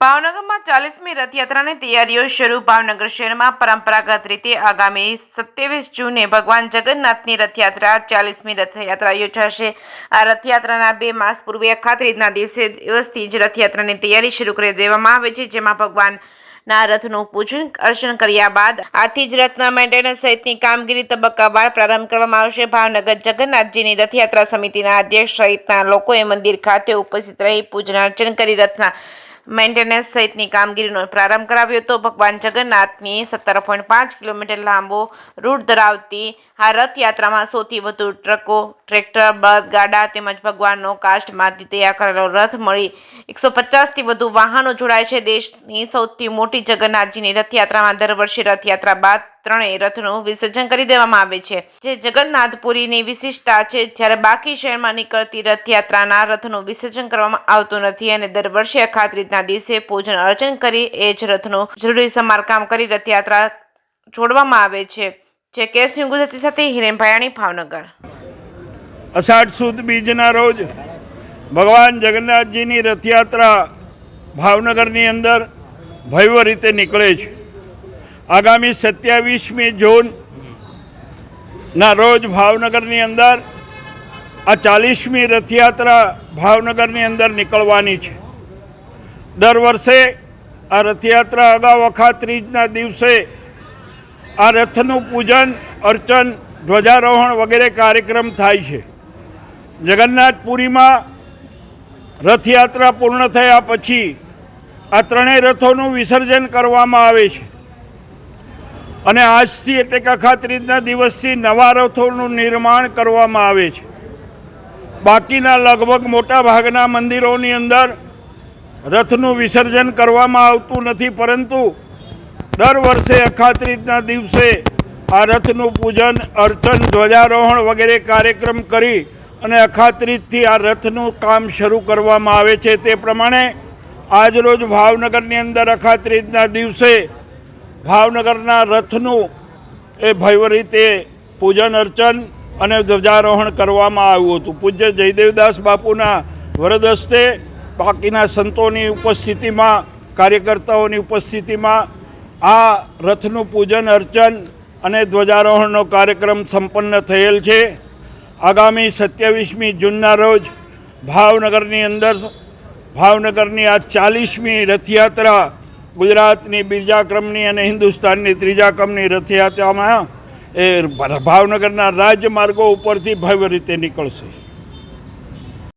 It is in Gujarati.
ભાવનગરમાં 40મી રથયાત્રાની તૈયારીઓ શરૂ. ભાવનગર શહેરમાં પરંપરાગત રીતે આગામી 27 જૂને ભગવાન જગન્નાથની રથયાત્રા 40મી રથયાત્રા યોજાશે. આ રથયાત્રાના 2 માસ પૂર્વે અખાત રીતના દિવસથી જ રથયાત્રાની તૈયારી શરૂ કરી દેવામાં આવે છે, જેમાં ભગવાનના રથનું પૂજન અર્ચન કર્યા બાદ આથી જ રથના મેન્ટેનન્સ સહિતની કામગીરી તબક્કાવાર પ્રારંભ કરવામાં આવશે. ભાવનગર જગન્નાથજીની રથયાત્રા સમિતિના અધ્યક્ષ સહિતના લોકોએ મંદિર ખાતે ઉપસ્થિત રહી પૂજન અર્ચન કરી રથના મેન્ટેનન્સ સહિતની કામગીરીનો પ્રારંભ કરાવ્યો હતો. ભગવાન જગન્નાથની 17.5 કિલોમીટર લાંબો રૂટ ધરાવતી આ રથયાત્રામાં સૌથી વધુ ટ્રકો, ટ્રેક્ટર, બળદગાડા તેમજ ભગવાનનો કાષ્ઠમાંથી તૈયાર કરેલો રથ મળી 150થી વધુ વાહનો જોડાય છે. દેશની સૌથી મોટી જગન્નાથજીની રથયાત્રામાં દર વર્ષે રથયાત્રા બાદ ત્રણેય રથનું વિસર્જન કરી દેવામાં આવે છે, જે જગન્નાથપુરીની વિશિષ્ટતા છે. જ્યારે બાકી શહેરમાં નીકળતી રથયાત્રાના રથનું વિસર્જન કરવામાં આવતું નથી અને દર વર્ષે અખાત રીતના દિવસે પૂજન અર્ચન કરી એ જ રથનું જરૂરી સમારકામ કરી રથયાત્રા છોડવામાં આવે છે. જે કેસમી ગુજરાતી સાથે હિરેન ભાયાણી, ભાવનગર. અષાઢ સુદ બીજના રોજ ભગવાન જગન્નાથજીની રથયાત્રા ભાવનગરની અંદર ભવ્ય રીતે નીકળે છે. આગામી 27મી જૂનના રોજ ભાવનગરની અંદર આ 40મી રથયાત્રા ભાવનગરની અંદર નીકળવાની છે. દર વર્ષે આ રથયાત્રા અગાઉ અખાત ત્રીજના દિવસે આ રથનું પૂજન અર્ચન, ધ્વજારોહણ વગેરે કાર્યક્રમ થાય છે. જગન્નાથપુરીમાં રથયાત્રા પૂર્ણ થયા પછી આ ત્રણેય રથોનું વિસર્જન કરવામાં આવે છે અને આજથી એટલે કે અખાત ત્રીજના દિવસથી નવા રથોનું નિર્માણ કરવામાં આવે છે. બાકીના લગભગ મોટા ભાગના મંદિરોની અંદર રથનું વિસર્જન કરવામાં આવતું નથી, પરંતુ દર વર્ષે અખાત ત્રીજના દિવસે આ રથનું પૂજન અર્ચન, ધ્વજારોહણ વગેરે કાર્યક્રમ કરી અને અખાત ત્રીજથી આ રથનું કામ શરૂ કરવામાં આવે છે. તે પ્રમાણે આજરોજ ભાવનગરની અંદર અખાત ત્રીજના દિવસે ભાવનગરના રથનું એ ભવ્ય રીતે પૂજન અર્ચન અને ધ્વજારોહણ કરવામાં આવ્યું હતું. પૂજ્ય જયદેવદાસ બાપુના વરદ હસ્તે બાકીના સંતોની ઉપસ્થિતિમાં, કાર્યકર્તાઓની ઉપસ્થિતિમાં આ રથનું પૂજન અર્ચન અને ધ્વજારોહણનો કાર્યક્રમ સંપન્ન થયેલ છે. આગામી 27મી જૂનના રોજ ભાવનગરની અંદર ભાવનગરની આ 40મી રથયાત્રા ગુજરાતની બીજા ક્રમની અને હિન્દુસ્તાનની ત્રીજા ક્રમની રથયાત્રામાં એ ભાવનગરના રાજમાર્ગો ઉપરથી ભવ્ય રીતે નીકળશે.